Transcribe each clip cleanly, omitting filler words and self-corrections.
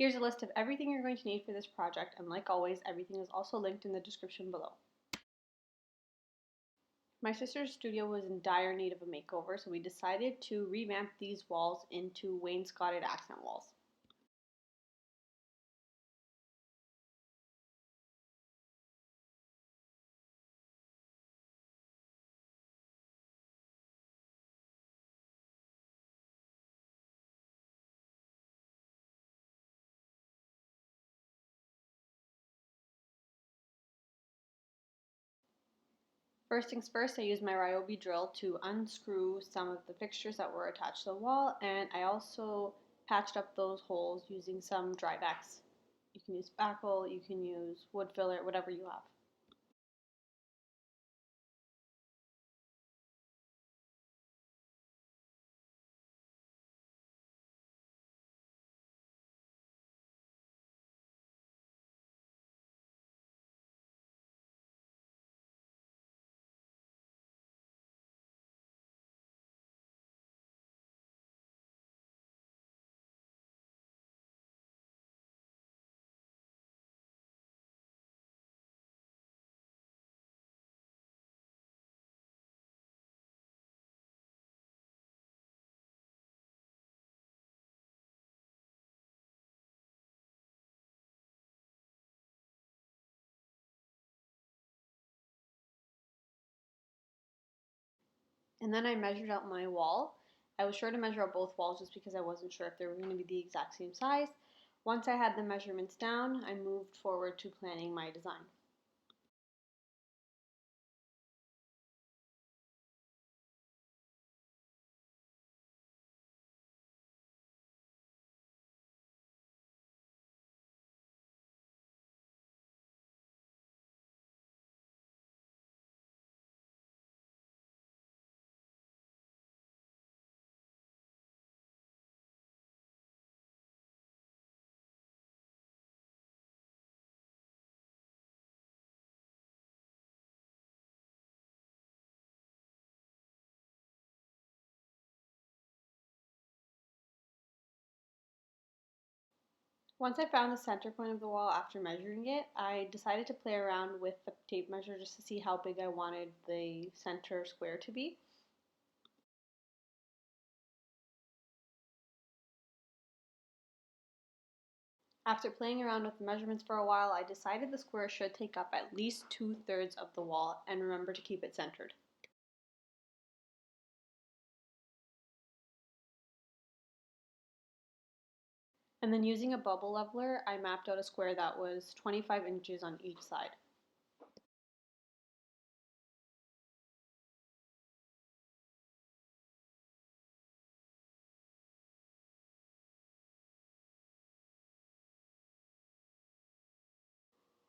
Here's a list of everything you're going to need for this project, and like always, everything is also linked in the description below. My sister's studio was in dire need of a makeover, so we decided to revamp these walls into wainscoted accent walls. First things first, I used my Ryobi drill to unscrew some of the fixtures that were attached to the wall, and I also patched up those holes using some drydex. You can use spackle, you can use wood filler, whatever you have. And then I measured out my wall. I was sure to measure out both walls just because I wasn't sure if they were going to be the exact same size. Once I had the measurements down, I moved forward to planning my design. Once I found the center point of the wall after measuring it, I decided to play around with the tape measure just to see how big I wanted the center square to be. After playing around with the measurements for a while, I decided the square should take up at least 2/3 of the wall, and remember to keep it centered. And then using a bubble leveler, I mapped out a square that was 25 inches on each side.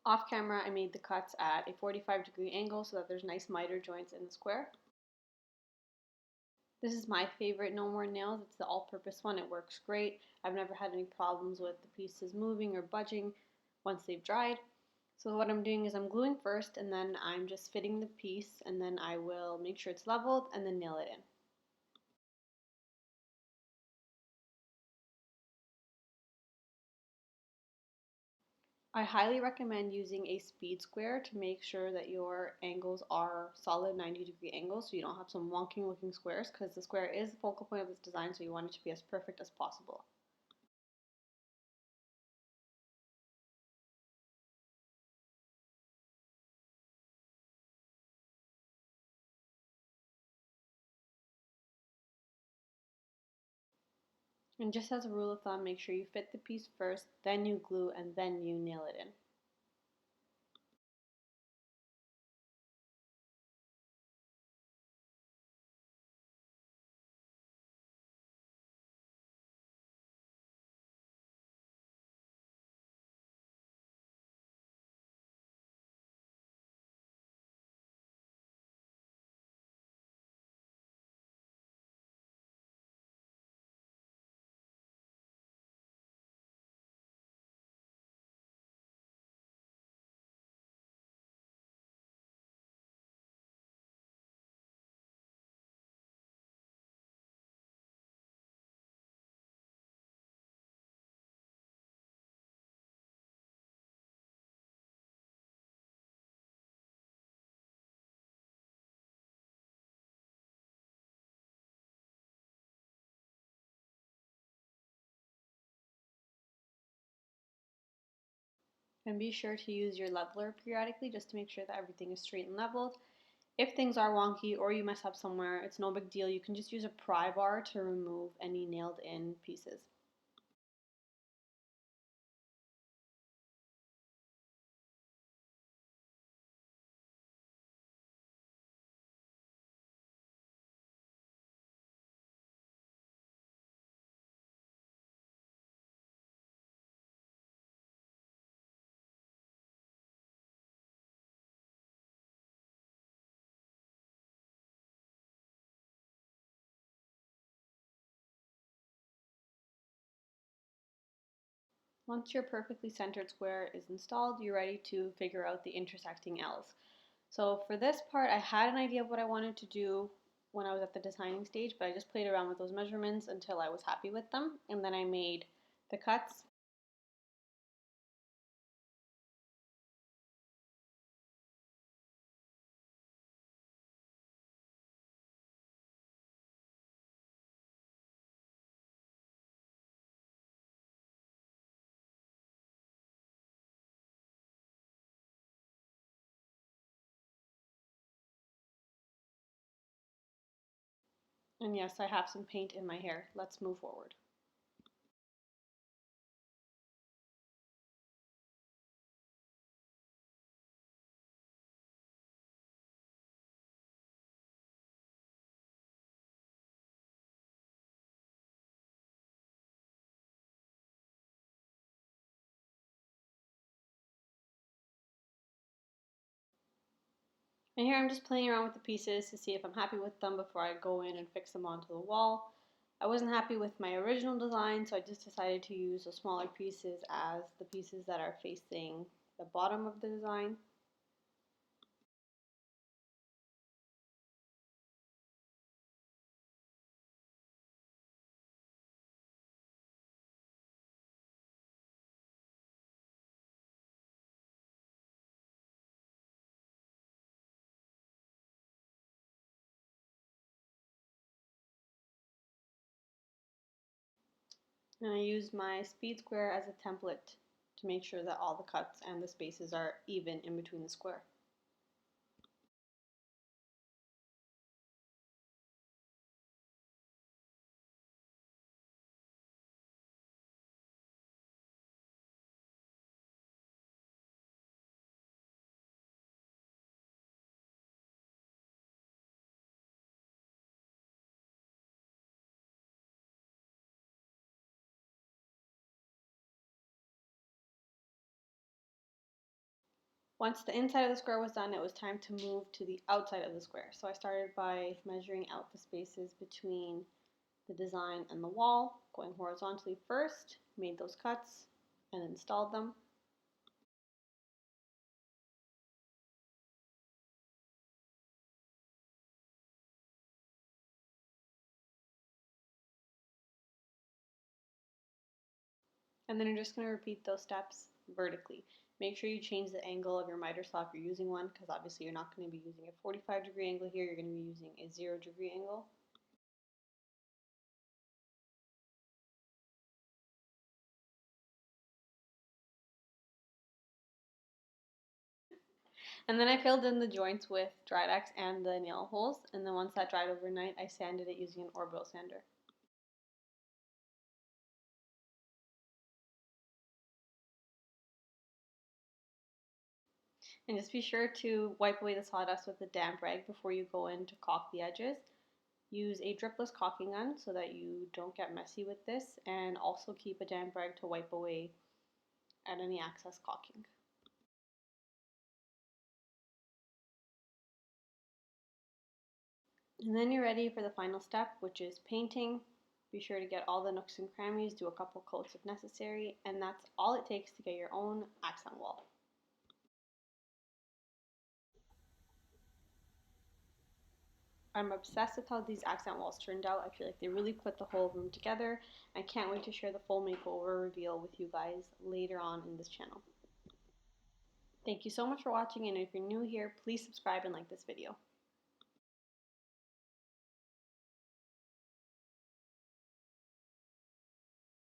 Off camera, I made the cuts at a 45-degree angle so that there's nice miter joints in the square. This is my favorite No More Nails. It's the all-purpose one. It works great. I've never had any problems with the pieces moving or budging once they've dried. So what I'm doing is I'm gluing first, and then I'm just fitting the piece, and then I will make sure it's leveled and then nail it in. I highly recommend using a speed square to make sure that your angles are solid 90-degree angles so you don't have some wonky looking squares, because the square is the focal point of this design, so you want it to be as perfect as possible. And just as a rule of thumb, make sure you fit the piece first, then you glue, and then you nail it in. And be sure to use your leveler periodically just to make sure that everything is straight and leveled. If things are wonky or you mess up somewhere, it's no big deal. You can just use a pry bar to remove any nailed in pieces. Once your perfectly centered square is installed, you're ready to figure out the intersecting L's. So for this part, I had an idea of what I wanted to do when I was at the designing stage, but I just played around with those measurements until I was happy with them, and then I made the cuts. And yes, I have some paint in my hair. Let's move forward. And here I'm just playing around with the pieces to see if I'm happy with them before I go in and fix them onto the wall. I wasn't happy with my original design, so I just decided to use the smaller pieces as the pieces that are facing the bottom of the design. And I used my speed square as a template to make sure that all the cuts and the spaces are even in between the square. Once the inside of the square was done, it was time to move to the outside of the square. So I started by measuring out the spaces between the design and the wall, going horizontally first, made those cuts, and installed them. And then you're just going to repeat those steps vertically. Make sure you change the angle of your miter saw if you're using one, because obviously you're not going to be using a 45-degree angle here, you're going to be using a 0-degree angle. And then I filled in the joints with drydex and the nail holes, and then once that dried overnight, I sanded it using an Orbital sander. And just be sure to wipe away the sawdust with a damp rag before you go in to caulk the edges. Use a dripless caulking gun so that you don't get messy with this, and also keep a damp rag to wipe away at any excess caulking. And then you're ready for the final step, which is painting. Be sure to get all the nooks and crannies, do a couple coats if necessary, and that's all it takes to get your own accent wall. I'm obsessed with how these accent walls turned out. I feel like they really put the whole room together. I can't wait to share the full makeover reveal with you guys later on in this channel. Thank you so much for watching, and if you're new here, please subscribe and like this video.